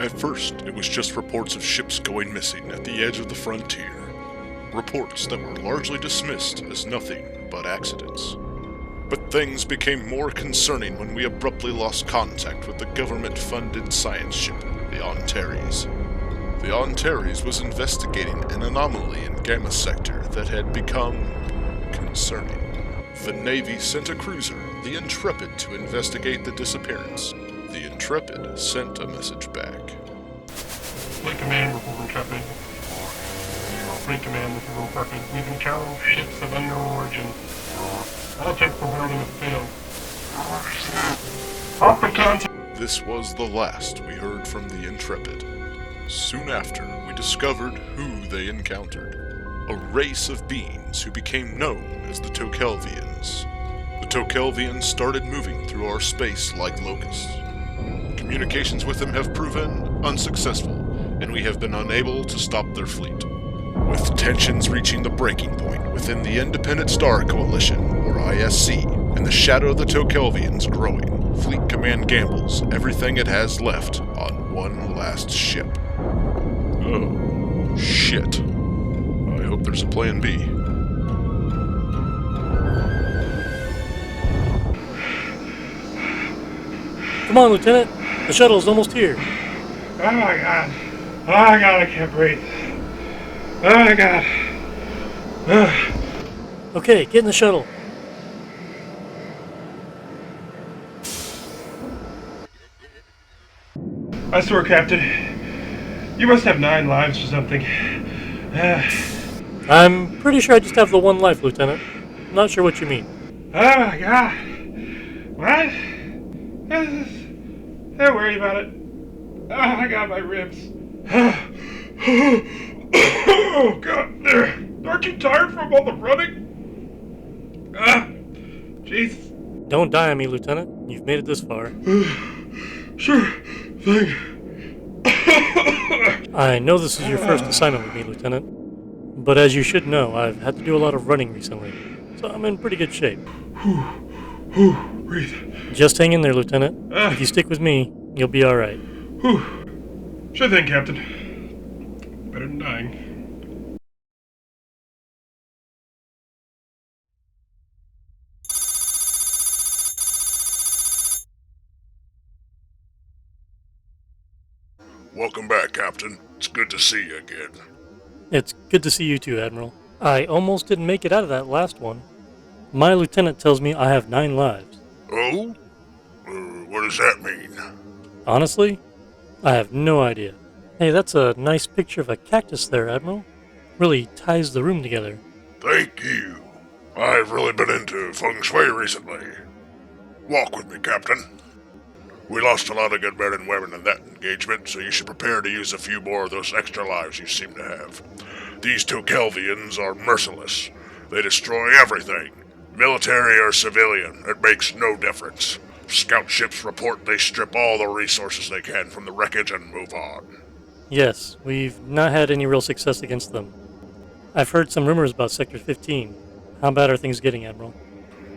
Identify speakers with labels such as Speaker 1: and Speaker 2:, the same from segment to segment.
Speaker 1: At first, it was just reports of ships going missing at the edge of the frontier. Reports that were largely dismissed as nothing but accidents. But things became more concerning when we abruptly lost contact with the government-funded science ship, the Antares. The Antares was investigating an anomaly in Gamma Sector that had become concerning. The Navy sent a cruiser, the Intrepid, to investigate the disappearance. The Intrepid sent a message back.
Speaker 2: Fleet Command, this is Intrepid. Fleet Command, this is Intrepid. We've encountered ships of unknown origin. All checks for boarding have failed. Off the contact.
Speaker 1: This was the last we heard from the Intrepid. Soon after, we discovered who they encountered. A race of beings who became known as the Tokelvians. The Tokelvians started moving through our space like locusts. Communications with them have proven unsuccessful, and we have been unable to stop their fleet. With tensions reaching the breaking point within the Independent Star Coalition, or ISC, and the shadow of the Tokelvians growing, Fleet Command gambles everything it has left on one last ship. Oh, shit. I hope there's a plan B.
Speaker 3: Come on, Lieutenant. The shuttle's almost here.
Speaker 2: Oh my god. Oh my god, I can't breathe. Oh my god.
Speaker 3: Okay, get in the shuttle.
Speaker 2: I swear, Captain, you must have 9 lives or something.
Speaker 3: I'm pretty sure I just have the one life, Lieutenant. Not sure what you mean.
Speaker 2: Oh my god. What? Don't worry about it. Oh my god, my ribs. Oh god, aren't you tired from all the running? Jeez.
Speaker 3: Don't die on me, Lieutenant. You've made it this far.
Speaker 2: Sure thing.
Speaker 3: I know this is your first assignment with me, Lieutenant. But as you should know, I've had to do a lot of running recently, so I'm in pretty good shape.
Speaker 2: Breathe.
Speaker 3: Just hang in there, Lieutenant. If you stick with me, you'll be alright.
Speaker 2: Sure thing, Captain. Better than dying.
Speaker 1: Welcome back, Captain. It's good to see you again.
Speaker 3: It's good to see you too, Admiral. I almost didn't make it out of that last one. My lieutenant tells me I have 9 lives.
Speaker 1: Oh? What does that mean?
Speaker 3: Honestly, I have no idea. Hey, that's a nice picture of a cactus there, Admiral. Really ties the room together.
Speaker 1: Thank you. I've really been into feng shui recently. Walk with me, Captain. We lost a lot of good men and women in that engagement, so you should prepare to use a few more of those extra lives you seem to have. These Tokelvians are merciless. They destroy everything. Military or civilian, it makes no difference. Scout ships report they strip all the resources they can from the wreckage and move on.
Speaker 3: Yes, we've not had any real success against them. I've heard some rumors about Sector 15. How bad are things getting, Admiral?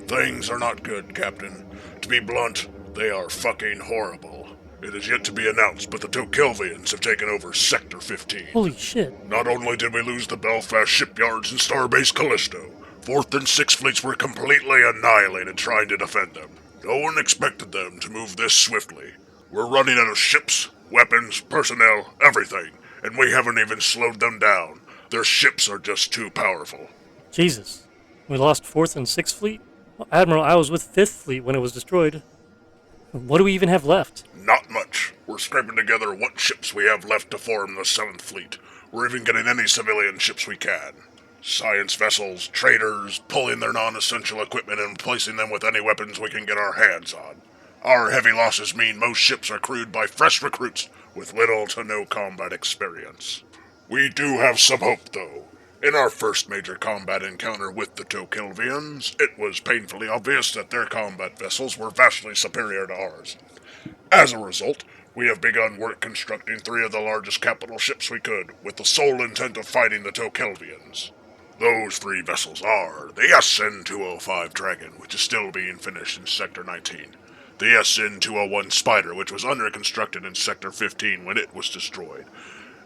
Speaker 1: Things are not good, Captain. To be blunt, they are fucking horrible. It is yet to be announced, but the Tokelvians have taken over Sector 15.
Speaker 3: Holy shit.
Speaker 1: Not only did we lose the Belfast shipyards and Starbase Callisto, 4th and 6th fleets were completely annihilated trying to defend them. No one expected them to move this swiftly. We're running out of ships, weapons, personnel, everything, and we haven't even slowed them down. Their ships are just too powerful.
Speaker 3: Jesus. We lost 4th and 6th fleet? Well, Admiral, I was with 5th fleet when it was destroyed. What do we even have left?
Speaker 1: Not much. We're scraping together what ships we have left to form the 7th fleet. We're even getting any civilian ships we can. Science vessels, traders, pulling their non-essential equipment and replacing them with any weapons we can get our hands on. Our heavy losses mean most ships are crewed by fresh recruits with little to no combat experience. We do have some hope, though. In our first major combat encounter with the Tokelvians, it was painfully obvious that their combat vessels were vastly superior to ours. As a result, we have begun work constructing 3 of the largest capital ships we could, with the sole intent of fighting the Tokelvians. Those 3 vessels are the SN205 Dragon, which is still being finished in Sector 19, the SN201 Spider, which was under constructed in Sector 15 when it was destroyed,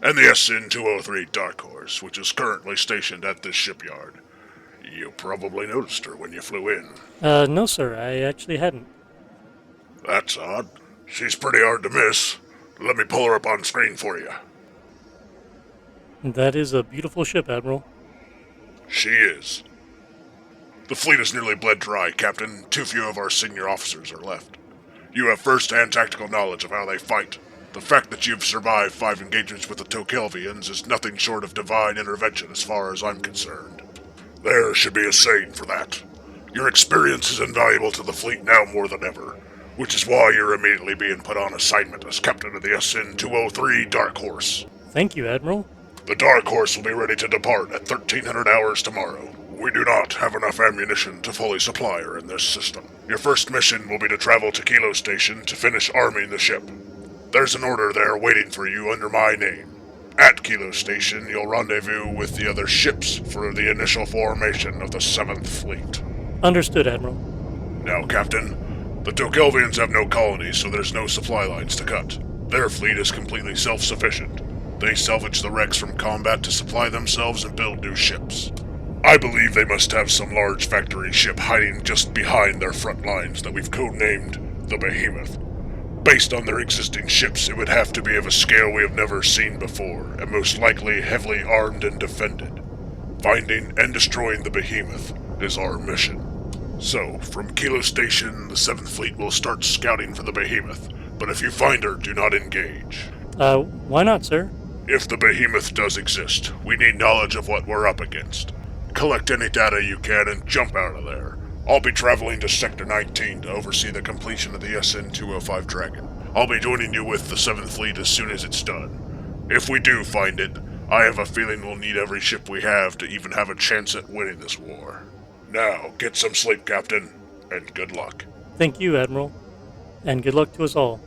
Speaker 1: and the SN203 Dark Horse, which is currently stationed at this shipyard. You probably noticed her when you flew in.
Speaker 3: No, sir, I actually hadn't.
Speaker 1: That's odd. She's pretty hard to miss. Let me pull her up on screen for you.
Speaker 3: That is a beautiful ship, Admiral.
Speaker 1: She is. The fleet is nearly bled dry, Captain. Too few of our senior officers are left. You have first-hand tactical knowledge of how they fight. The fact that you've survived 5 engagements with the Tokelvians is nothing short of divine intervention as far as I'm concerned. There should be a saying for that. Your experience is invaluable to the fleet now more than ever, which is why you're immediately being put on assignment as captain of the SN203 Dark Horse.
Speaker 3: Thank you, Admiral.
Speaker 1: The Dark Horse will be ready to depart at 1300 hours tomorrow. We do not have enough ammunition to fully supply her in this system. Your first mission will be to travel to Kilo Station to finish arming the ship. There's an order there waiting for you under my name. At Kilo Station, you'll rendezvous with the other ships for the initial formation of the 7th Fleet.
Speaker 3: Understood, Admiral.
Speaker 1: Now, Captain, the Tokelvians have no colonies, so there's no supply lines to cut. Their fleet is completely self-sufficient. They salvage the wrecks from combat to supply themselves and build new ships. I believe they must have some large factory ship hiding just behind their front lines that we've codenamed the Behemoth. Based on their existing ships, it would have to be of a scale we have never seen before, and most likely heavily armed and defended. Finding and destroying the Behemoth is our mission. So, from Kilo Station, the 7th Fleet will start scouting for the Behemoth, but if you find her, do not engage.
Speaker 3: Why not, sir?
Speaker 1: If the Behemoth does exist, we need knowledge of what we're up against. Collect any data you can and jump out of there. I'll be traveling to Sector 19 to oversee the completion of the SN205 Dragon. I'll be joining you with the 7th Fleet as soon as it's done. If we do find it, I have a feeling we'll need every ship we have to even have a chance at winning this war. Now, get some sleep, Captain, and good luck.
Speaker 3: Thank you, Admiral. And good luck to us all.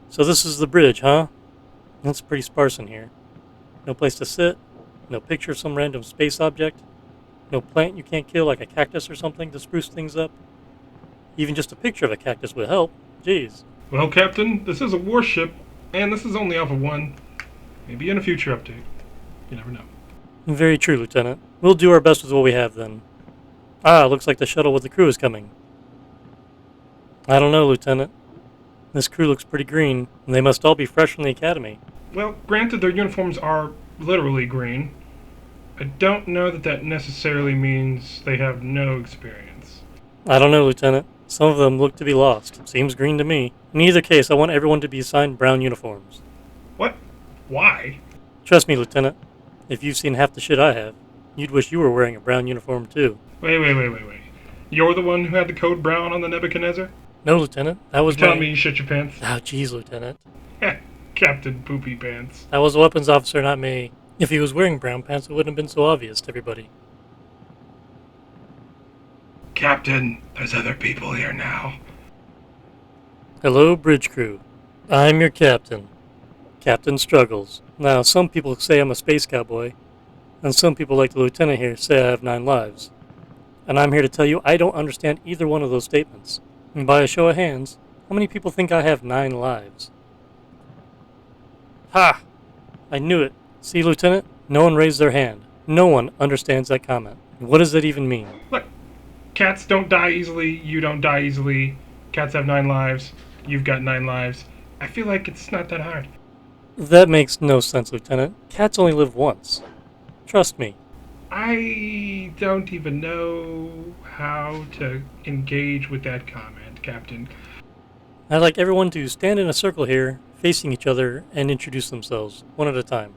Speaker 3: So this is the bridge, huh? That's pretty sparse in here. No place to sit, no picture of some random space object, no plant you can't kill like a cactus or something to spruce things up. Even just a picture of a cactus would help. Jeez.
Speaker 2: Well, Captain, this is a warship, and this is only Alpha 1. Maybe in a future update. You never know.
Speaker 3: Very true, Lieutenant. We'll do our best with what we have then. Looks like the shuttle with the crew is coming. I don't know, Lieutenant. This crew looks pretty green, and they must all be fresh from the academy.
Speaker 2: Well, granted, their uniforms are literally green. I don't know that that necessarily means they have no experience.
Speaker 3: I don't know, Lieutenant. Some of them look to be lost. Seems green to me. In either case, I want everyone to be assigned brown uniforms.
Speaker 2: What? Why?
Speaker 3: Trust me, Lieutenant. If you've seen half the shit I have, you'd wish you were wearing a brown uniform too.
Speaker 2: Wait. You're the one who had the code brown on the Nebuchadnezzar?
Speaker 3: No, Lieutenant. That was
Speaker 2: You're telling me you shit your pants?
Speaker 3: Oh, jeez, Lieutenant.
Speaker 2: Captain Poopy Pants.
Speaker 3: That was a weapons officer, not me. If he was wearing brown pants, it wouldn't have been so obvious to everybody.
Speaker 2: Captain, there's other people here now.
Speaker 3: Hello, bridge crew. I'm your captain. Captain Struggles. Now, some people say I'm a space cowboy, and some people like the lieutenant here say I have 9 lives. And I'm here to tell you I don't understand either one of those statements. And by a show of hands, how many people think I have 9 lives? Ha! I knew it. See, Lieutenant? No one raised their hand. No one understands that comment. What does that even mean?
Speaker 2: Look, cats don't die easily, you don't die easily. Cats have 9 lives, you've got 9 lives. I feel like it's not that hard.
Speaker 3: That makes no sense, Lieutenant. Cats only live once. Trust me.
Speaker 2: I don't even know how to engage with that comment, Captain.
Speaker 3: I'd like everyone to stand in a circle here, facing each other, and introduce themselves, one at a time.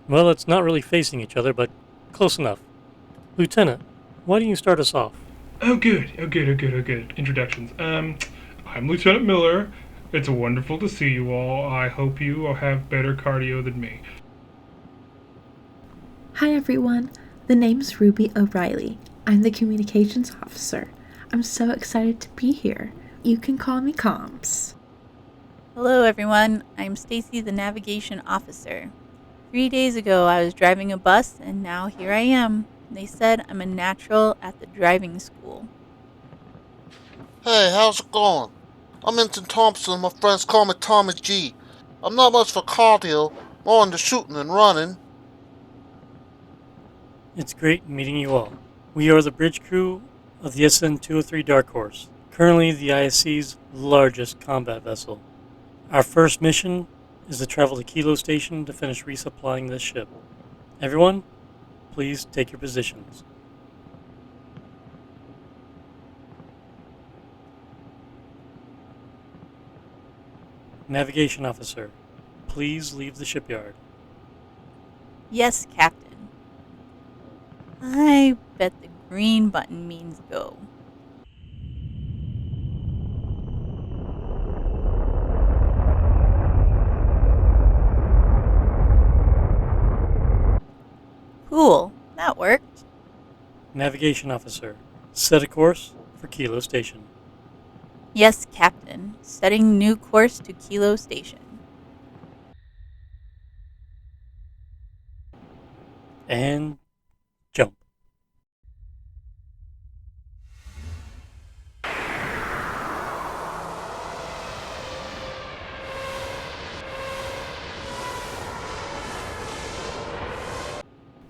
Speaker 3: Well, it's not really facing each other, but close enough. Lieutenant, why don't you start us off?
Speaker 2: Oh good. Introductions. I'm Lieutenant Miller. It's wonderful to see you all. I hope you all have better cardio than me.
Speaker 4: Hi everyone, the name's Ruby ORielly. I'm the communications officer. I'm so excited to be here. You can call me Comms.
Speaker 5: Hello everyone, I'm Stacey, the navigation officer. 3 days ago I was driving a bus and now here I am. They said I'm a natural at the driving school.
Speaker 6: Hey, how's it going? I'm Ensign Thompson. My friends call me Tommy G. I'm not much for cardio, more into shooting and running.
Speaker 3: It's great meeting you all. We are the bridge crew of the SN203 Dark Horse, currently the ISC's largest combat vessel. Our first mission is to travel to Kilo Station to finish resupplying this ship. Everyone, please take your positions. Navigation officer, please leave the shipyard.
Speaker 5: Yes, Captain. I bet the green button means go. Cool, that worked.
Speaker 3: Navigation officer, set a course for Kilo Station.
Speaker 5: Yes, Captain. Setting new course to Kilo Station.
Speaker 3: And jump.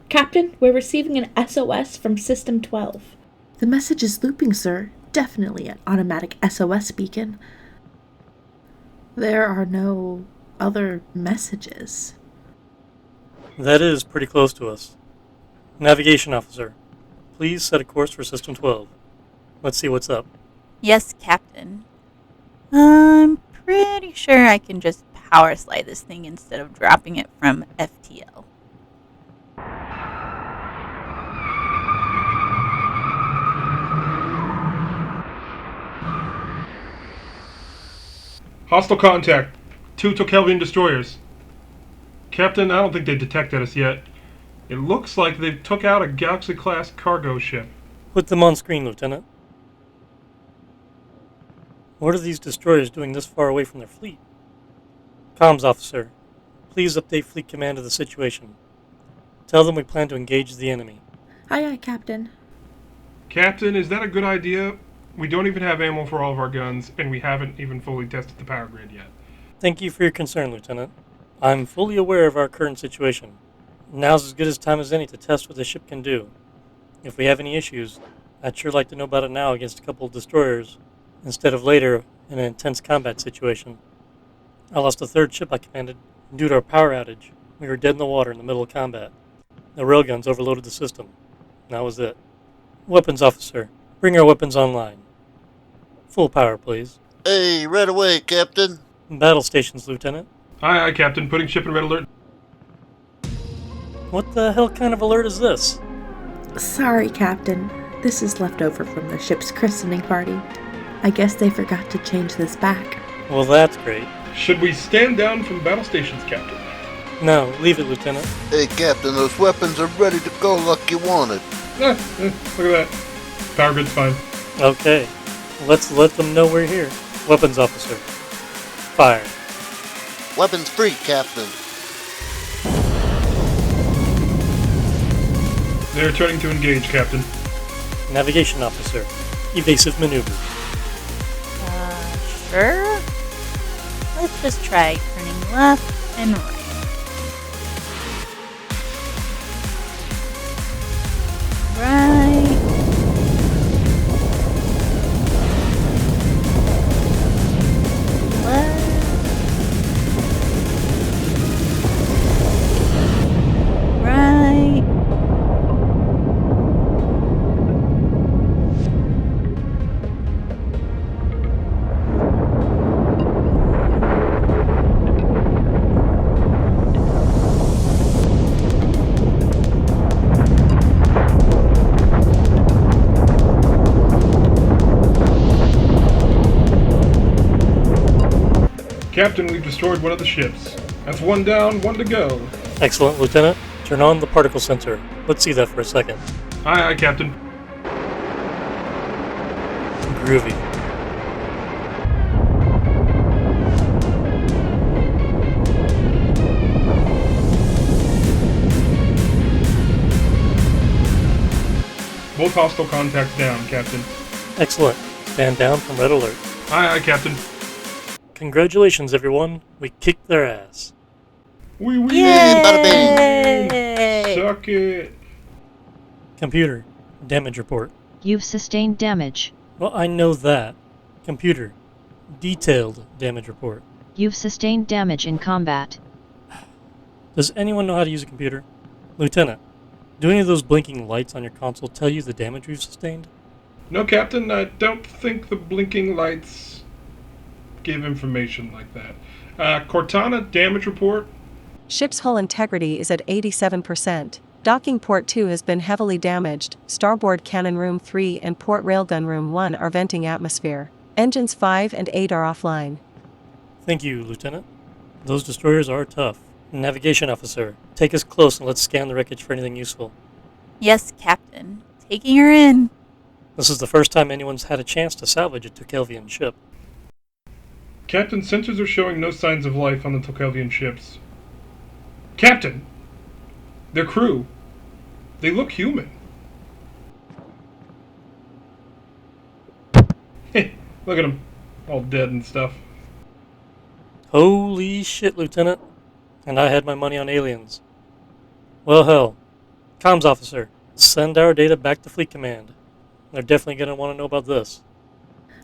Speaker 4: Captain, we're receiving an SOS from System 12. The message is looping, sir. Definitely an automatic SOS beacon. There are no other messages.
Speaker 3: That is pretty close to us. Navigation officer, please set a course for System 12. Let's see what's up.
Speaker 5: Yes, Captain. I'm pretty sure I can just power slide this thing instead of dropping it from FTL.
Speaker 2: Hostile contact. 2 Tokelvian destroyers. Captain, I don't think they detected us yet. It looks like they took out a Galaxy-class cargo ship.
Speaker 3: Put them on screen, Lieutenant. What are these destroyers doing this far away from their fleet? Comms officer, please update Fleet Command of the situation. Tell them we plan to engage the enemy.
Speaker 4: Aye, Captain.
Speaker 2: Captain, is that a good idea? We don't even have ammo for all of our guns, and we haven't even fully tested the power grid yet.
Speaker 3: Thank you for your concern, Lieutenant. I'm fully aware of our current situation. Now's as good a time as any to test what the ship can do. If we have any issues, I'd sure like to know about it now against a couple of destroyers, instead of later in an intense combat situation. I lost the third ship I commanded due to our power outage. We were dead in the water in the middle of combat. The railguns overloaded the system. That was it. Weapons officer, bring our weapons online. Full power, please.
Speaker 6: Hey, right away, Captain.
Speaker 3: Battle stations, Lieutenant.
Speaker 2: Aye, aye, Captain. Putting ship in red alert.
Speaker 3: What the hell kind of alert is this?
Speaker 4: Sorry, Captain. This is left over from the ship's christening party. I guess they forgot to change this back.
Speaker 3: Well, that's great.
Speaker 2: Should we stand down from battle stations, Captain?
Speaker 3: No, leave it, Lieutenant.
Speaker 6: Hey, Captain, those weapons are ready to go like you wanted.
Speaker 2: Look at that. Power grid's fine.
Speaker 3: Okay, let's let them know we're here. Weapons officer, fire.
Speaker 6: Weapons free, Captain.
Speaker 2: They're turning to engage, Captain.
Speaker 3: Navigation officer, evasive maneuvers.
Speaker 5: Sure. Let's just try turning left and right. Right. Left. Right.
Speaker 2: Captain, we've destroyed one of the ships. That's one down, one to go.
Speaker 3: Excellent, Lieutenant. Turn on the particle sensor. Let's see that for a second.
Speaker 2: Aye, aye, Captain.
Speaker 3: Groovy.
Speaker 2: Both hostile contacts down, Captain.
Speaker 3: Excellent. Stand down from red alert.
Speaker 2: Aye, Captain.
Speaker 3: Congratulations, everyone. We kicked their ass.
Speaker 2: Wee wee!
Speaker 6: Bada
Speaker 5: Yay!
Speaker 2: Suck it!
Speaker 3: Computer, damage report.
Speaker 7: You've sustained damage.
Speaker 3: Well, I know that. Computer, detailed damage report.
Speaker 7: You've sustained damage in combat.
Speaker 3: Does anyone know how to use a computer? Lieutenant, do any of those blinking lights on your console tell you the damage we've sustained?
Speaker 2: No, Captain, I don't think the blinking lights give information like that. Cortana, damage report.
Speaker 8: Ship's hull integrity is at 87%. Docking port 2 has been heavily damaged. Starboard cannon room 3 and port railgun room 1 are venting atmosphere. Engines 5 and 8 are offline.
Speaker 3: Thank you, Lieutenant. Those destroyers are tough. Navigation officer, take us close and let's scan the wreckage for anything useful.
Speaker 5: Yes, Captain. Taking her in.
Speaker 3: This is the first time anyone's had a chance to salvage a Tokelvian ship.
Speaker 2: Captain, sensors are showing no signs of life on the Tokelvian ships. Captain! Their crew. They look human. Look at them. All dead and stuff.
Speaker 3: Holy shit, Lieutenant. And I had my money on aliens. Well, hell. Comms officer, send our data back to Fleet Command. They're definitely going to want to know about this.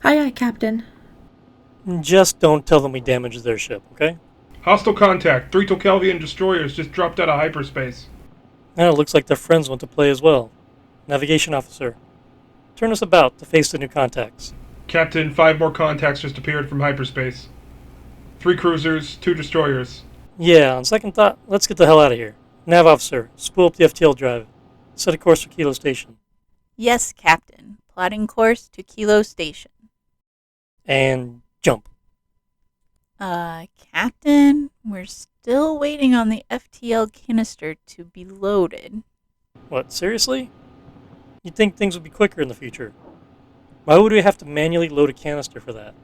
Speaker 4: Aye, aye, Captain.
Speaker 3: Just don't tell them we damaged their ship, okay?
Speaker 2: Hostile contact. 3 Tokelvian destroyers just dropped out of hyperspace.
Speaker 3: Now it looks like their friends want to play as well. Navigation officer, turn us about to face the new contacts.
Speaker 2: Captain, 5 more contacts just appeared from hyperspace. 3 cruisers, 2 destroyers.
Speaker 3: Yeah, on second thought, let's get the hell out of here. Nav officer, spool up the FTL drive. Set a course for Kilo Station.
Speaker 5: Yes, Captain. Plotting course to Kilo Station.
Speaker 3: And jump.
Speaker 5: Captain, we're still waiting on the FTL canister to be loaded.
Speaker 3: What, seriously? You'd think things would be quicker in the future. Why would we have to manually load a canister for that?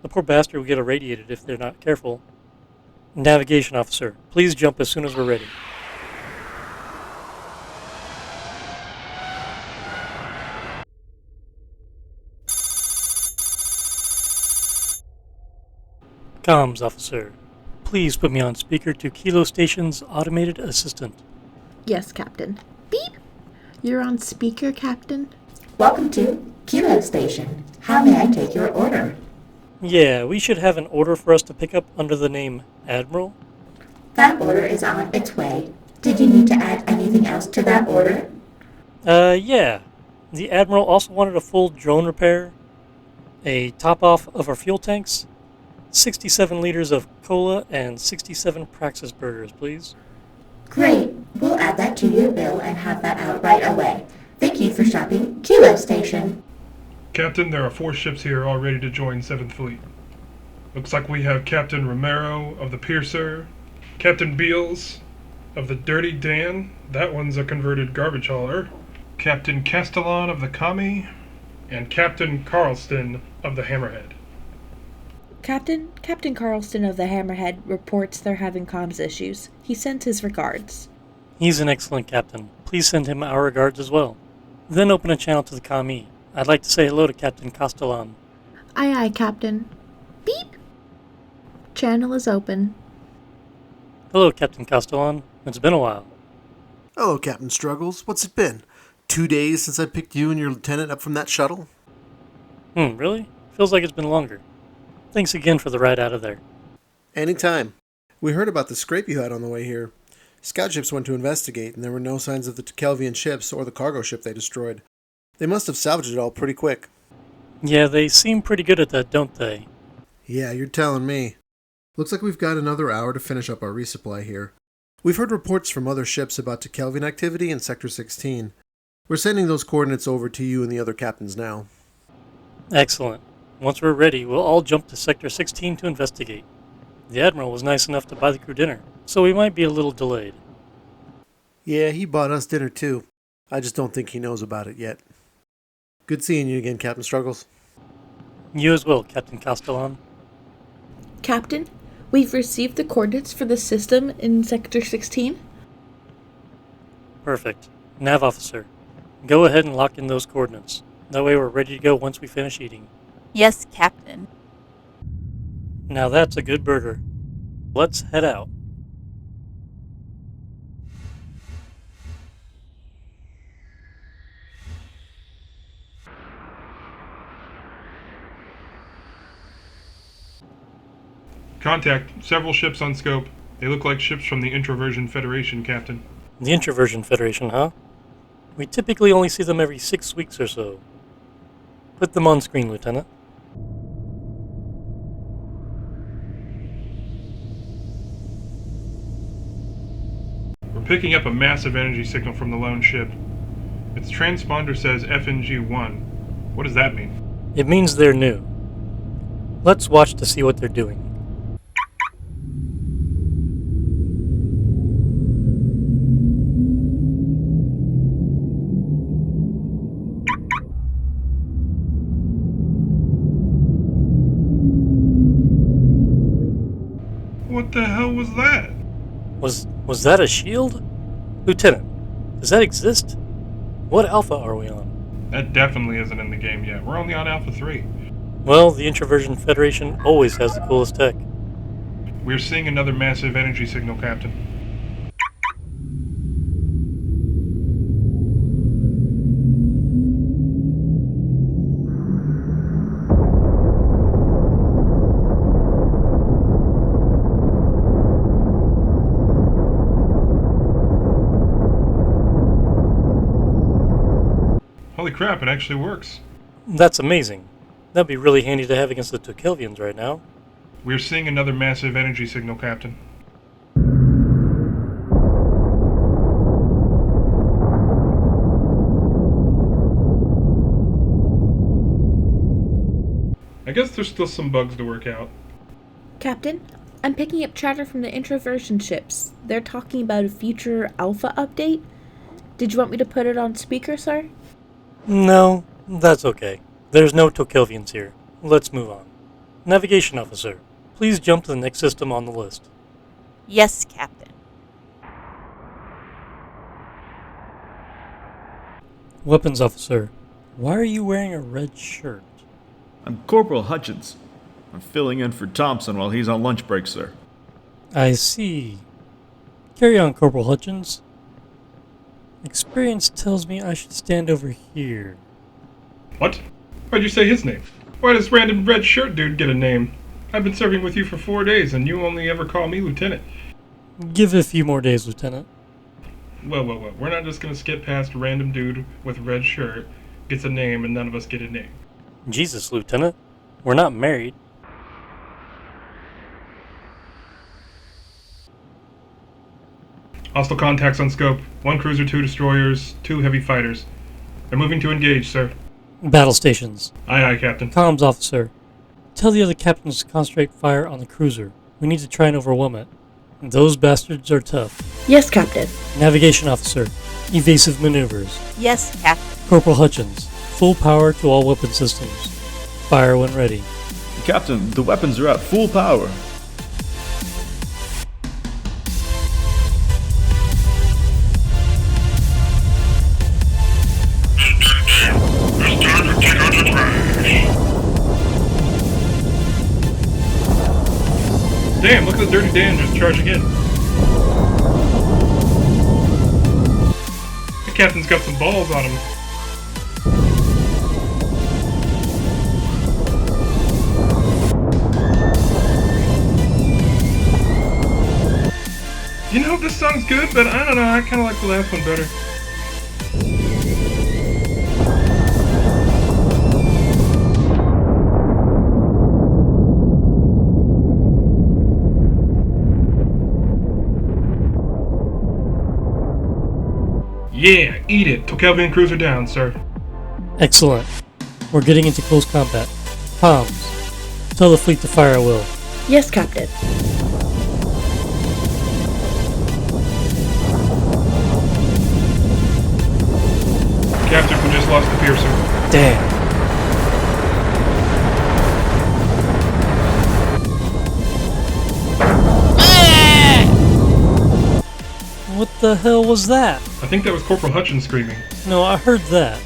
Speaker 3: The poor bastard will get irradiated if they're not careful. Navigation officer, please jump as soon as we're ready. Comms officer, please put me on speaker to Kilo Station's automated assistant.
Speaker 4: Yes, Captain. Beep! You're on speaker, Captain.
Speaker 9: Welcome to Kilo Station. How may I take your order?
Speaker 3: Yeah, we should have an order for us to pick up under the name Admiral.
Speaker 9: That order is on its way. Did you need to add anything else to that order?
Speaker 3: Yeah. The Admiral also wanted a full drone repair, a top-off of our fuel tanks, 67 liters of cola, and 67 Praxis burgers, please.
Speaker 9: Great. We'll add that to your bill and have that out right away. Thank you for shopping Kilo Station.
Speaker 2: Captain, there are 4 ships here all ready to join 7th Fleet. Looks like we have Captain Romero of the Piercer, Captain Beals of the Dirty Dan, that one's a converted garbage hauler, Captain Kastellan of the Kami, and Captain Carlston of the Hammerhead.
Speaker 4: Captain Carlston of the Hammerhead reports they're having comms issues. He sends his regards.
Speaker 3: He's an excellent captain. Please send him our regards as well. Then open a channel to the Kami. I'd like to say hello to Captain Kastellan.
Speaker 4: Aye, aye, Captain. Beep! Channel is open.
Speaker 3: Hello, Captain Kastellan. It's been a while.
Speaker 10: Hello, Captain Struggles. What's it been? 2 days since I picked you and your lieutenant up from that shuttle?
Speaker 3: Really? Feels like it's been longer. Thanks again for the ride out of there.
Speaker 10: Anytime. We heard about the scrape you had on the way here. Scout ships went to investigate, and there were no signs of the Tokelvian ships or the cargo ship they destroyed. They must have salvaged it all pretty quick.
Speaker 3: Yeah, they seem pretty good at that, don't they?
Speaker 10: Yeah, you're telling me. Looks like we've got another hour to finish up our resupply here. We've heard reports from other ships about Tokelvian activity in Sector 16. We're sending those coordinates over to you and the other captains now.
Speaker 3: Excellent. Once we're ready, we'll all jump to Sector 16 to investigate. The Admiral was nice enough to buy the crew dinner, so we might be a little delayed.
Speaker 10: Yeah, he bought us dinner too. I just don't think he knows about it yet. Good seeing you again, Captain Struggles.
Speaker 3: You as well, Captain Kastellan.
Speaker 4: Captain, we've received the coordinates for the system in Sector 16.
Speaker 3: Perfect. Nav officer, Go ahead and lock in those coordinates. That way we're ready to go once we finish eating.
Speaker 5: Yes, Captain.
Speaker 3: Now that's a good burger. Let's head out.
Speaker 2: Contact. Several ships on scope. They look like ships from the Introversion Federation, Captain.
Speaker 3: The Introversion Federation, huh? We typically only see them every 6 weeks or so. Put them on screen, Lieutenant.
Speaker 2: We're picking up a massive energy signal from the lone ship. Its transponder says FNG-1. What does that mean?
Speaker 3: It means they're new. Let's watch to see what they're doing.
Speaker 2: What the hell was that?
Speaker 3: Was that a shield? Lieutenant, does that exist? What alpha are we on?
Speaker 2: That definitely isn't in the game yet. We're only on Alpha 3.
Speaker 3: Well, the Introversion Federation always has the coolest tech.
Speaker 2: We're seeing another massive energy signal, Captain. Holy crap, it actually works.
Speaker 3: That's amazing. That'd be really handy to have against the Tokelvians right now.
Speaker 2: We're seeing another massive energy signal, Captain. I guess there's still some bugs to work out.
Speaker 4: Captain, I'm picking up chatter from the introversion ships. They're talking about a future alpha update. Did you want me to put it on speaker, sir?
Speaker 3: No, that's okay. There's no Tokelvians here. Let's move on. Navigation officer, please jump to the next system on the list.
Speaker 5: Yes, Captain.
Speaker 3: Weapons officer, why are you wearing a red shirt?
Speaker 11: I'm Corporal Hutchins. I'm filling in for Thompson while he's on lunch break, sir.
Speaker 3: I see. Carry on, Corporal Hutchins. Experience tells me I should stand over here.
Speaker 2: What? Why'd you say his name? Why does random red shirt dude get a name? I've been serving with you for 4 days and you only ever call me Lieutenant.
Speaker 3: Give it a few more days, Lieutenant.
Speaker 2: Well. We're not just gonna skip past random dude with red shirt, gets a name, and none of us get a name.
Speaker 3: Jesus, Lieutenant. We're not married.
Speaker 2: Hostile contacts on scope. 1 cruiser, 2 destroyers, 2 heavy fighters. They're moving to engage, sir.
Speaker 3: Battle stations.
Speaker 2: Aye, Captain.
Speaker 3: Comms officer. Tell the other captains to concentrate fire on the cruiser. We need to try and overwhelm it. Those bastards are tough.
Speaker 4: Yes, Captain.
Speaker 3: Navigation officer. Evasive maneuvers.
Speaker 5: Yes, Captain.
Speaker 3: Corporal Hutchins. Full power to all weapon systems. Fire when ready.
Speaker 11: Captain, the weapons are at full power.
Speaker 1: It's time to take out the trash.
Speaker 2: Damn, look at the Dirty Dan just charging in. The captain's got some balls on him. You know, this song's good, but I don't know, I kind of like the last one better. Yeah, eat it. Tokelvian cruiser down, sir.
Speaker 3: Excellent. We're getting into close combat. Comms. Tell the fleet to fire at will.
Speaker 4: Yes, Captain.
Speaker 2: Captain, we just lost the piercer.
Speaker 3: Damn. What the hell was that?
Speaker 2: I think that was Corporal Hutchins screaming.
Speaker 3: No, I heard that.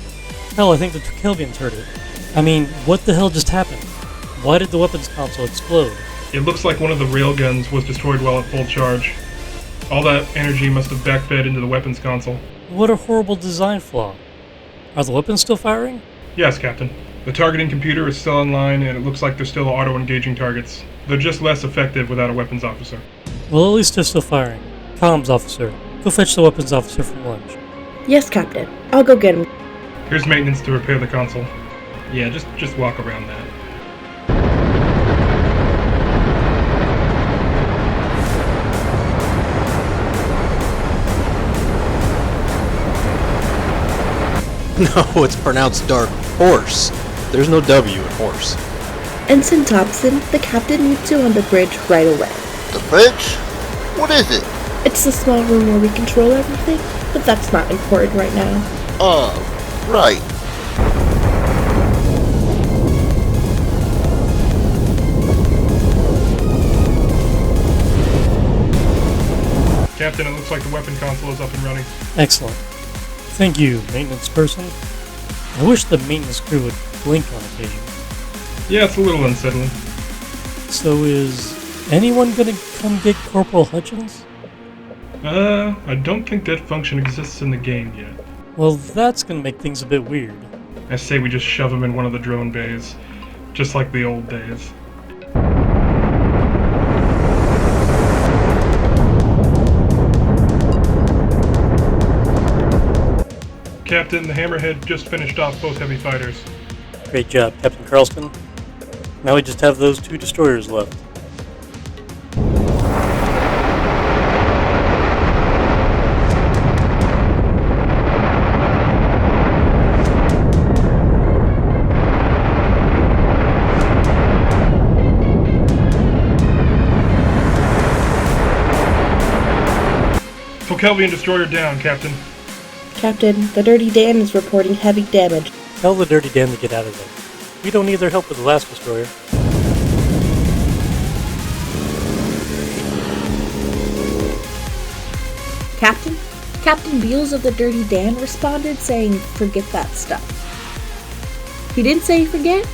Speaker 3: Hell, I think the Tokelvians heard it. I mean, what the hell just happened? Why did the weapons console explode?
Speaker 2: It looks like one of the railguns was destroyed while at full charge. All that energy must have backfed into the weapons console.
Speaker 3: What a horrible design flaw. Are the weapons still firing?
Speaker 2: Yes, Captain. The targeting computer is still online, and it looks like they're still auto-engaging targets. They're just less effective without a weapons officer.
Speaker 3: Well, at least they're still firing. Comms officer, go fetch the weapons officer from lunch.
Speaker 4: Yes, Captain. I'll go get him.
Speaker 2: Here's maintenance to repair the console. Yeah, just walk around that.
Speaker 12: No, it's pronounced Dark Horse. There's no W in horse.
Speaker 4: Ensign Thompson, the captain needs you on the bridge right away.
Speaker 6: The bridge? What is it?
Speaker 4: It's the small room where we control everything, but that's not important right now.
Speaker 6: Right.
Speaker 2: Captain, it looks like the weapon console is up and running.
Speaker 3: Excellent. Thank you, maintenance person. I wish the maintenance crew would blink on occasion.
Speaker 2: Yeah, it's a little unsettling.
Speaker 3: So is anyone gonna come get Corporal Hutchins?
Speaker 2: I don't think that function exists in the game yet.
Speaker 3: Well, that's gonna make things a bit weird.
Speaker 2: I say we just shove him in one of the drone bays, just like the old days. Captain, the Hammerhead just finished off both heavy fighters.
Speaker 3: Great job, Captain Carlston. Now we just have those 2 destroyers left.
Speaker 2: Tokelvian destroyer down, Captain.
Speaker 4: Captain, the Dirty Dan is reporting heavy damage.
Speaker 3: Tell the Dirty Dan to get out of there. We don't need their help with the last destroyer.
Speaker 4: Captain Beals of the Dirty Dan responded saying, forget that stuff. He didn't say forget,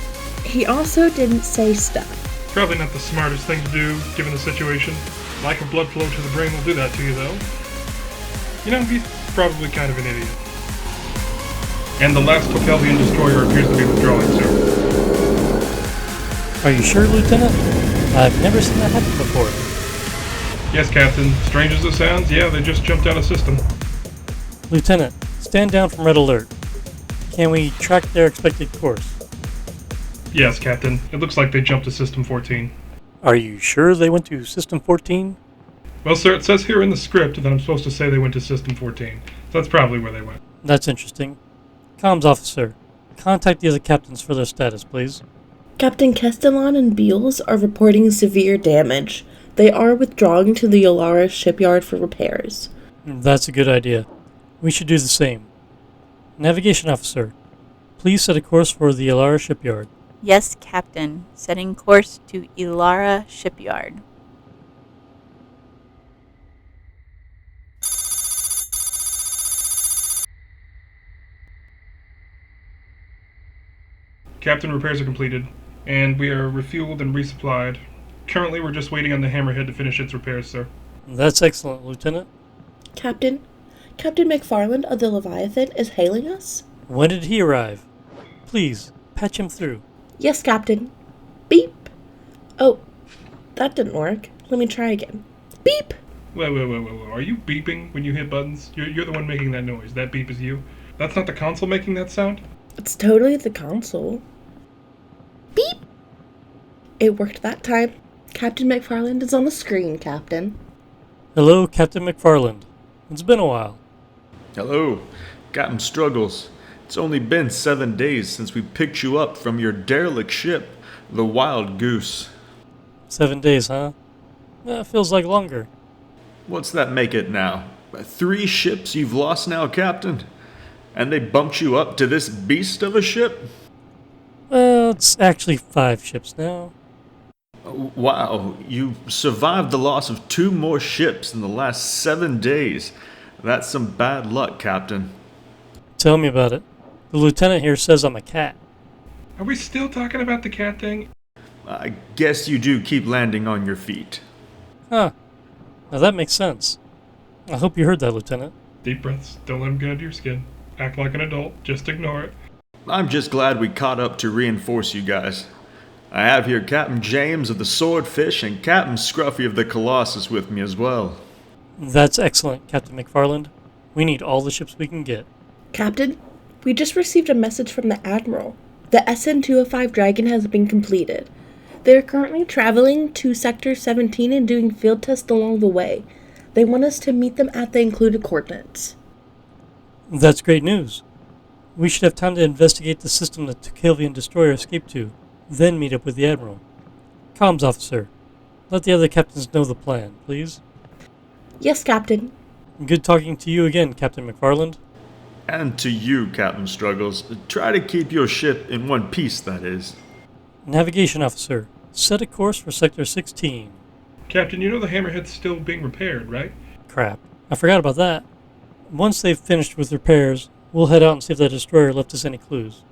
Speaker 4: he also didn't say stuff.
Speaker 2: Probably not the smartest thing to do, given the situation. Lack of blood flow to the brain will do that to you, though. You know, he's probably kind of an idiot. And the last Tokelvian destroyer appears to be withdrawing, sir.
Speaker 3: Are you sure, Lieutenant? I've never seen that happen before.
Speaker 2: Yes, Captain. Strange as it sounds, yeah, they just jumped out of system.
Speaker 3: Lieutenant, stand down from red alert. Can we track their expected course?
Speaker 2: Yes, Captain. It looks like they jumped to System 14.
Speaker 3: Are you sure they went to System 14?
Speaker 2: Well, sir, it says here in the script that I'm supposed to say they went to System 14. So that's probably where they went.
Speaker 3: That's interesting. Comms officer, contact the other captains for their status, please.
Speaker 4: Captain Kastellan and Beals are reporting severe damage. They are withdrawing to the Elara shipyard for repairs.
Speaker 3: That's a good idea. We should do the same. Navigation officer, please set a course for the Elara shipyard.
Speaker 5: Yes, Captain. Setting course to Elara shipyard.
Speaker 2: Captain, repairs are completed, and we are refueled and resupplied. Currently, we're just waiting on the Hammerhead to finish its repairs, sir.
Speaker 3: That's excellent, Lieutenant.
Speaker 4: Captain McFarland of the Leviathan is hailing us?
Speaker 3: When did he arrive? Please, patch him through.
Speaker 4: Yes, Captain. Beep. Oh, that didn't work. Let me try again. Beep!
Speaker 2: Wait. Are you beeping when you hit buttons? You're the one making that noise. That beep is you. That's not the console making that sound?
Speaker 4: It's totally the console. Beep! It worked that time. Captain McFarland is on the screen, Captain.
Speaker 3: Hello, Captain McFarland. It's been a while.
Speaker 11: Hello, Captain Struggles. It's only been 7 days since we picked you up from your derelict ship, the Wild Goose.
Speaker 3: 7 days, huh? Feels like longer.
Speaker 11: What's that make it now? 3 ships you've lost now, Captain? And they bumped you up to this beast of a ship?
Speaker 3: Well, it's actually 5 ships now.
Speaker 11: Wow, you survived the loss of 2 more ships in the last 7 days. That's some bad luck, Captain.
Speaker 3: Tell me about it. The lieutenant here says I'm a cat.
Speaker 2: Are we still talking about the cat thing?
Speaker 11: I guess you do keep landing on your feet.
Speaker 3: Huh. Now that makes sense. I hope you heard that, Lieutenant.
Speaker 2: Deep breaths. Don't let him get under your skin. Act like an adult. Just ignore it.
Speaker 11: I'm just glad we caught up to reinforce you guys. I have here Captain James of the Swordfish and Captain Scruffy of the Colossus with me as well.
Speaker 3: That's excellent, Captain McFarland. We need all the ships we can get.
Speaker 4: Captain, we just received a message from the Admiral. The SN205 Dragon has been completed. They are currently traveling to Sector 17 and doing field tests along the way. They want us to meet them at the included coordinates.
Speaker 3: That's great news. We should have time to investigate the system the Tokelvian destroyer escaped to, then meet up with the Admiral. Comms officer, let the other captains know the plan, please.
Speaker 4: Yes, Captain.
Speaker 3: Good talking to you again, Captain McFarland.
Speaker 11: And to you, Captain Struggles. Try to keep your ship in one piece, that is.
Speaker 3: Navigation officer, set a course for Sector 16.
Speaker 2: Captain, you know the Hammerhead's still being repaired, right?
Speaker 3: Crap, I forgot about that. Once they've finished with repairs, we'll head out and see if that destroyer left us any clues.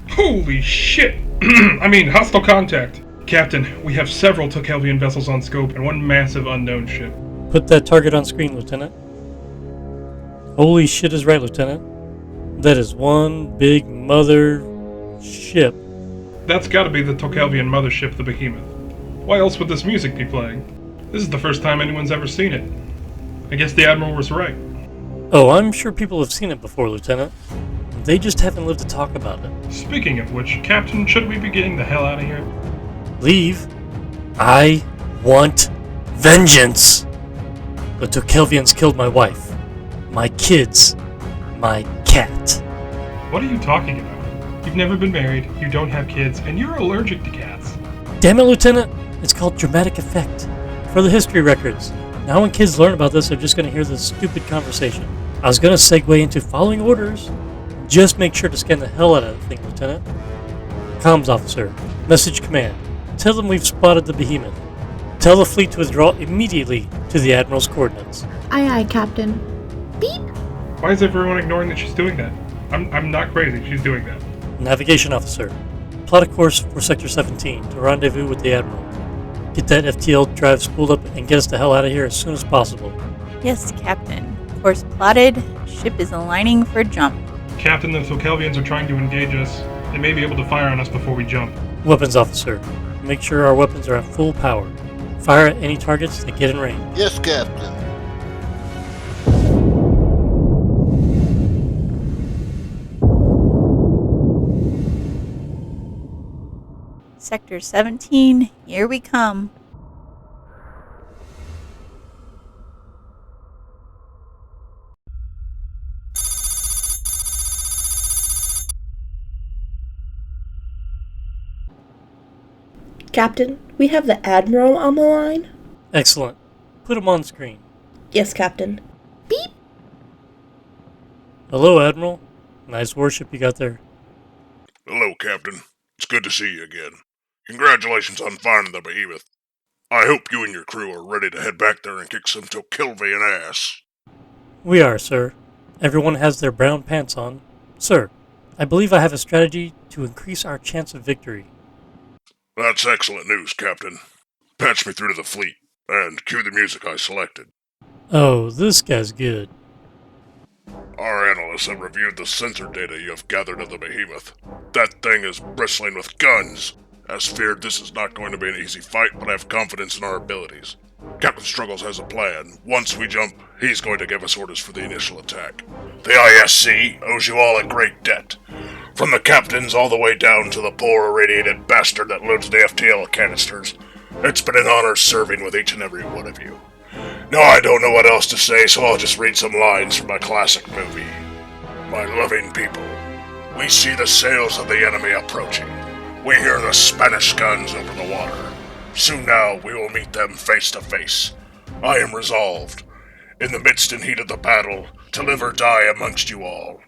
Speaker 2: Holy shit! Hostile contact. Captain, we have several Tokelvian vessels on scope and one massive unknown ship.
Speaker 3: Put that target on screen, Lieutenant. Holy shit is right, Lieutenant. That is one big mother ship.
Speaker 2: That's gotta be the Tokelvian mothership, the Behemoth. Why else would this music be playing? This is the first time anyone's ever seen it. I guess the Admiral was right.
Speaker 3: Oh, I'm sure people have seen it before, Lieutenant. They just haven't lived to talk about it.
Speaker 2: Speaking of which, Captain, should we be getting the hell out of here?
Speaker 3: Leave? I want vengeance! The Tokelvians killed my wife, my kids, my cat.
Speaker 2: What are you talking about? You've never been married, you don't have kids, and you're allergic to cats.
Speaker 3: Damn it, Lieutenant! It's called dramatic effect. For the history records. Now when kids learn about this, they're just going to hear this stupid conversation. I was going to segue into following orders. Just make sure to scan the hell out of that thing, Lieutenant. Comms officer, message command. Tell them we've spotted the Behemoth. Tell the fleet to withdraw immediately to the Admiral's coordinates.
Speaker 4: Aye aye, Captain. Beep!
Speaker 2: Why is everyone ignoring that she's doing that? I'm not crazy, she's doing that.
Speaker 3: Navigation officer, plot a course for Sector 17 to rendezvous with the Admiral. Get that FTL drive spooled up and get us the hell out of here as soon as possible.
Speaker 5: Yes, Captain. Course plotted. Ship is aligning for jump.
Speaker 2: Captain, the Tokelvians are trying to engage us. They may be able to fire on us before we jump.
Speaker 3: Weapons officer, make sure our weapons are at full power. Fire at any targets that get in range.
Speaker 6: Yes, Captain.
Speaker 5: Sector 17, here we come.
Speaker 4: Captain, we have the Admiral on the line.
Speaker 3: Excellent. Put him on screen.
Speaker 4: Yes, Captain. Beep!
Speaker 3: Hello, Admiral. Nice warship you got there.
Speaker 1: Hello, Captain. It's good to see you again. Congratulations on finding the Behemoth. I hope you and your crew are ready to head back there and kick some Tokelvian ass.
Speaker 3: We are, sir. Everyone has their brown pants on. Sir, I believe I have a strategy to increase our chance of victory.
Speaker 1: That's excellent news, Captain. Patch me through to the fleet, and cue the music I selected.
Speaker 3: Oh, this guy's good.
Speaker 1: Our analysts have reviewed the sensor data you have gathered of the Behemoth. That thing is bristling with guns. As feared, this is not going to be an easy fight, but I have confidence in our abilities. Captain Struggles has a plan. Once we jump, he's going to give us orders for the initial attack. The ISC owes you all a great debt. From the captains all the way down to the poor irradiated bastard that loads the FTL canisters. It's been an honor serving with each and every one of you. Now I don't know what else to say, so I'll just read some lines from my classic movie. My loving people, we see the sails of the enemy approaching. We hear the Spanish guns over the water. Soon now we will meet them face to face. I am resolved, in the midst and heat of the battle, to live or die amongst you all.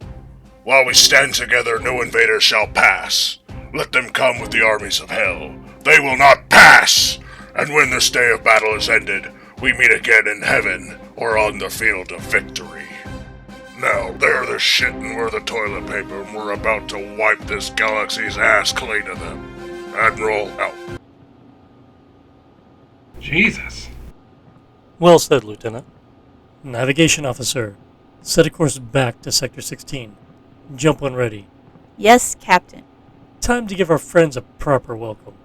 Speaker 1: While we stand together, no invader shall pass. Let them come with the armies of hell. They will not pass! And when this day of battle is ended, we meet again in heaven or on the field of victory. Now, they're the shit and we're the toilet paper, and we're about to wipe this galaxy's ass clean of them. Admiral, out.
Speaker 2: Jesus.
Speaker 3: Well said, Lieutenant. Navigation Officer, set a course back to Sector 16. Jump when ready.
Speaker 5: Yes, Captain.
Speaker 3: Time to give our friends a proper welcome.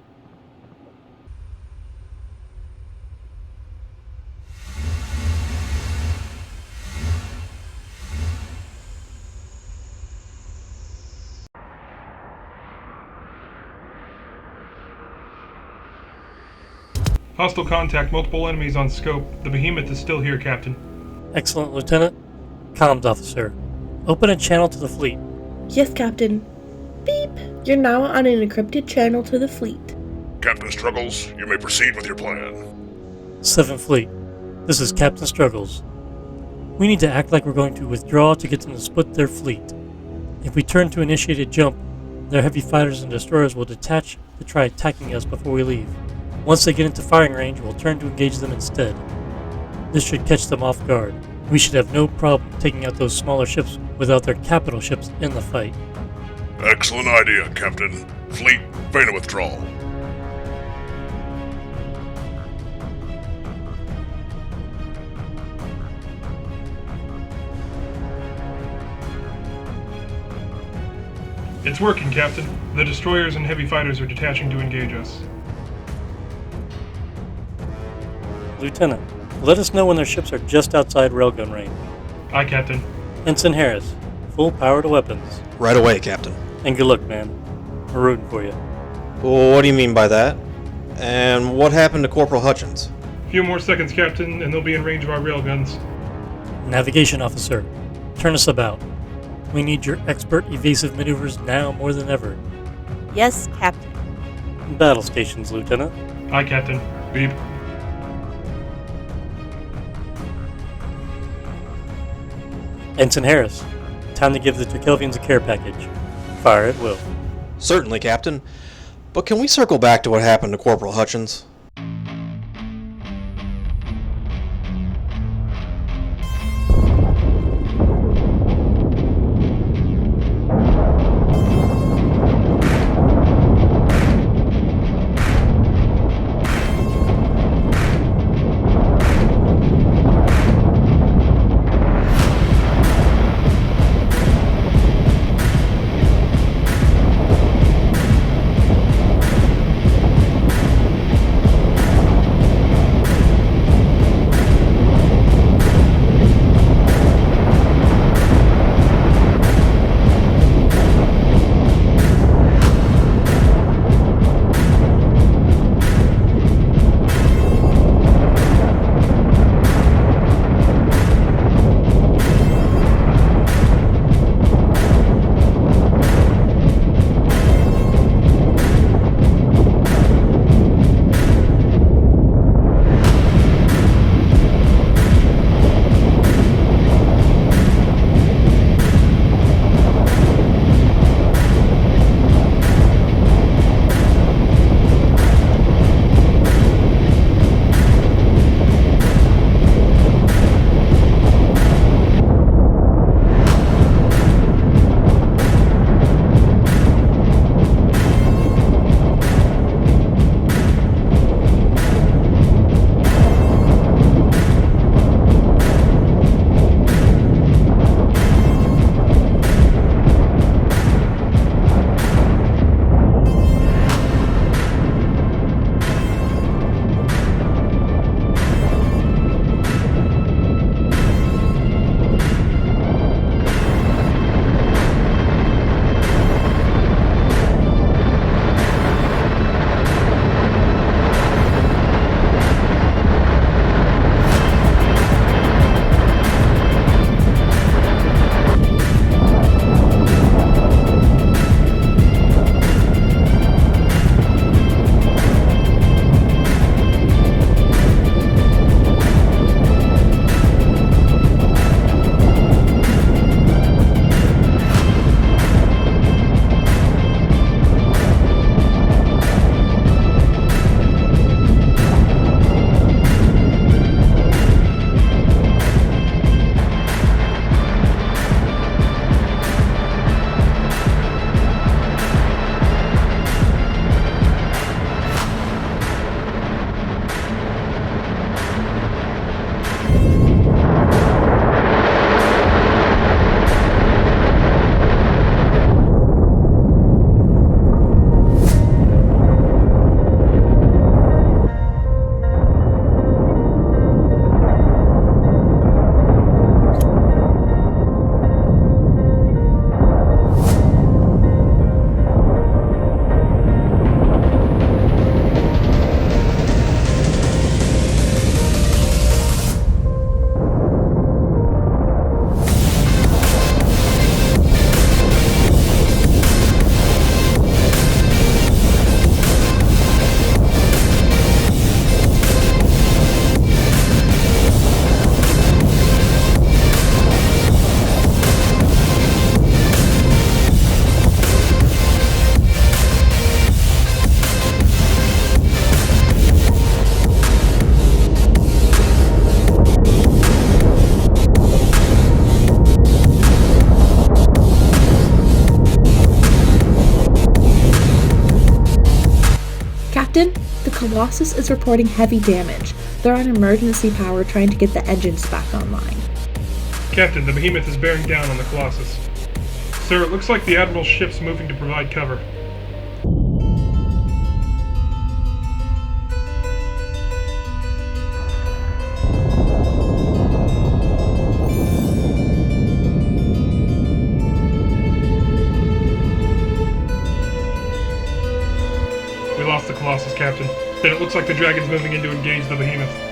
Speaker 2: Hostile contact, multiple enemies on scope. The Behemoth is still here, Captain.
Speaker 3: Excellent, Lieutenant. Comms Officer, open a channel to the fleet.
Speaker 4: Yes, Captain. Beep. You're now on an encrypted channel to the fleet.
Speaker 1: Captain Struggles, you may proceed with your plan.
Speaker 3: 7th Fleet, this is Captain Struggles. We need to act like we're going to withdraw to get them to split their fleet. If we turn to initiate a jump, their heavy fighters and destroyers will detach to try attacking us before we leave. Once they get into firing range, we'll turn to engage them instead. This should catch them off guard. We should have no problem taking out those smaller ships without their capital ships in the fight.
Speaker 1: Excellent idea, Captain. Fleet, feign a withdrawal.
Speaker 2: It's working, Captain. The destroyers and heavy fighters are detaching to engage us.
Speaker 3: Lieutenant, let us know when their ships are just outside railgun range.
Speaker 2: Aye, Captain.
Speaker 3: Ensign Harris, full power to weapons.
Speaker 12: Right away, Captain.
Speaker 3: And good luck, man. We're rooting for you.
Speaker 12: What do you mean by that? And what happened to Corporal Hutchins?
Speaker 2: A few more seconds, Captain, and they'll be in range of our railguns.
Speaker 3: Navigation Officer, turn us about. We need your expert evasive maneuvers now more than ever.
Speaker 5: Yes, Captain.
Speaker 3: Battle stations, Lieutenant.
Speaker 2: Aye, Captain. Beep.
Speaker 3: Ensign Harris, time to give the Tokelvians a care package. Fire at will.
Speaker 12: Certainly, Captain. But can we circle back to what happened to Corporal Hutchins?
Speaker 4: Captain, the Colossus is reporting heavy damage. They're on emergency power trying to get the engines back online.
Speaker 2: Captain, the Behemoth is bearing down on the Colossus. Sir, it looks like the Admiral's ship's moving to provide cover. We lost the Colossus, Captain. Then it looks like the Dragon's moving in to engage the Behemoth.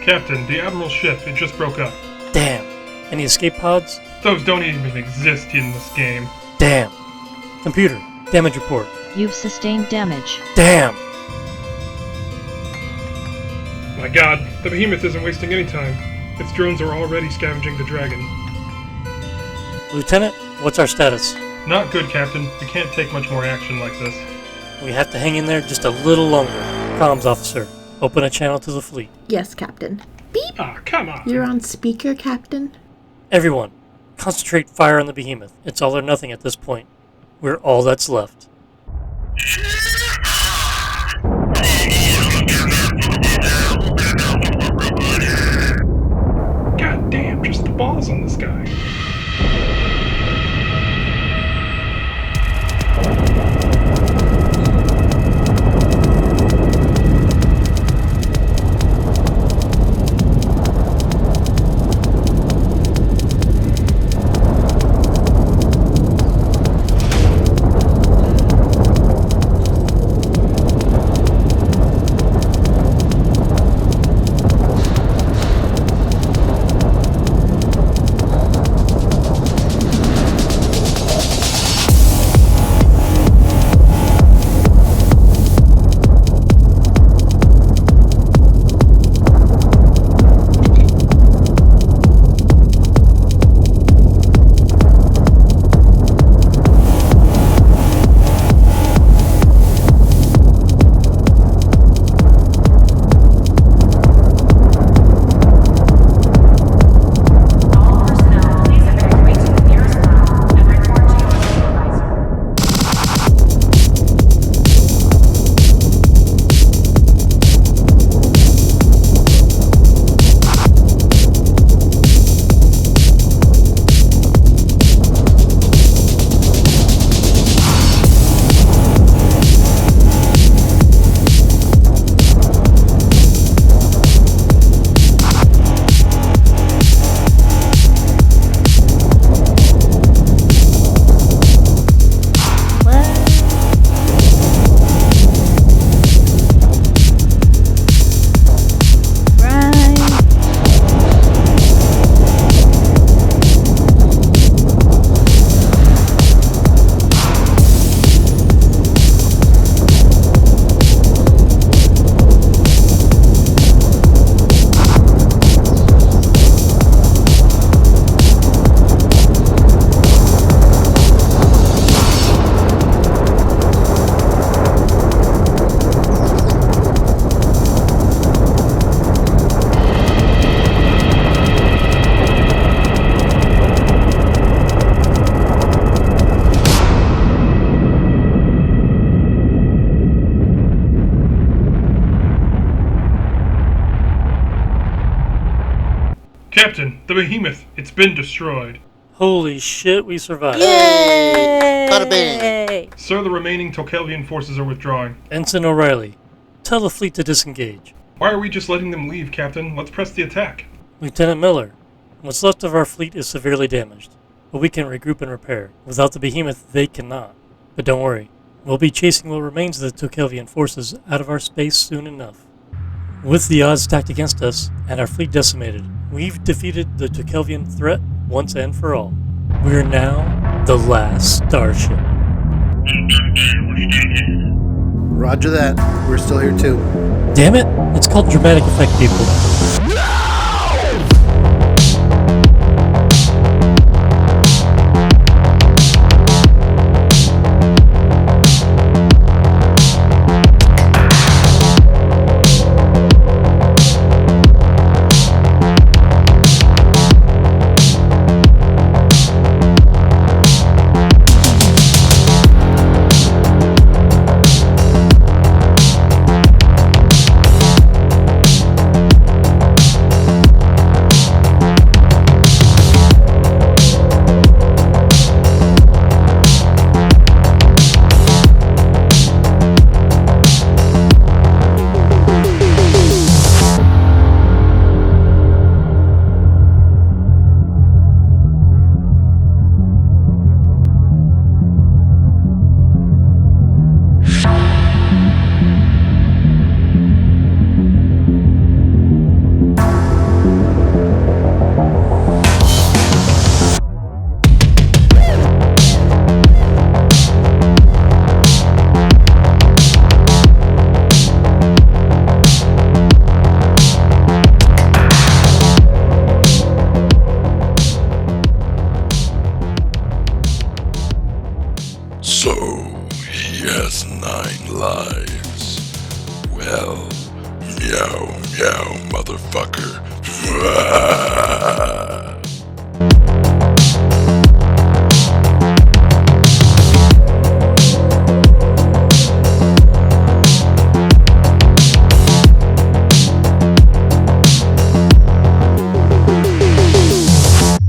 Speaker 2: Captain, the Admiral's ship, it just broke up.
Speaker 3: Damn. Any escape pods?
Speaker 2: Those don't even exist in this game.
Speaker 3: Damn. Computer, damage report.
Speaker 7: You've sustained damage.
Speaker 3: Damn.
Speaker 2: My god, the Behemoth isn't wasting any time. Its drones are already scavenging the Dragon.
Speaker 3: Lieutenant, what's our status?
Speaker 2: Not good, Captain. We can't take much more action like this.
Speaker 3: We have to hang in there just a little longer. Comms officer, open a channel to the fleet.
Speaker 4: Yes, Captain. Beep!
Speaker 2: Ah, come on!
Speaker 4: You're on speaker, Captain?
Speaker 3: Everyone, concentrate fire on the Behemoth. It's all or nothing at this point. We're all that's left.
Speaker 2: God damn, just the balls on this guy. Captain, the Behemoth, it's been destroyed.
Speaker 3: Holy shit, we survived.
Speaker 5: Yay!
Speaker 6: Bada bing.
Speaker 2: Sir, the remaining Tokelvian forces are withdrawing.
Speaker 3: Ensign ORielly, tell the fleet to disengage.
Speaker 2: Why are we just letting them leave, Captain? Let's press the attack.
Speaker 3: Lieutenant Miller, what's left of our fleet is severely damaged. but we can regroup and repair. Without the Behemoth, they cannot. But don't worry, we'll be chasing what remains of the Tokelvian forces out of our space soon enough. With the odds stacked against us, and our fleet decimated, we've defeated the Tokelvian threat once and for all. We're now the last Starship.
Speaker 10: Roger that. We're still here too.
Speaker 3: Damn it! It's called dramatic effect, people.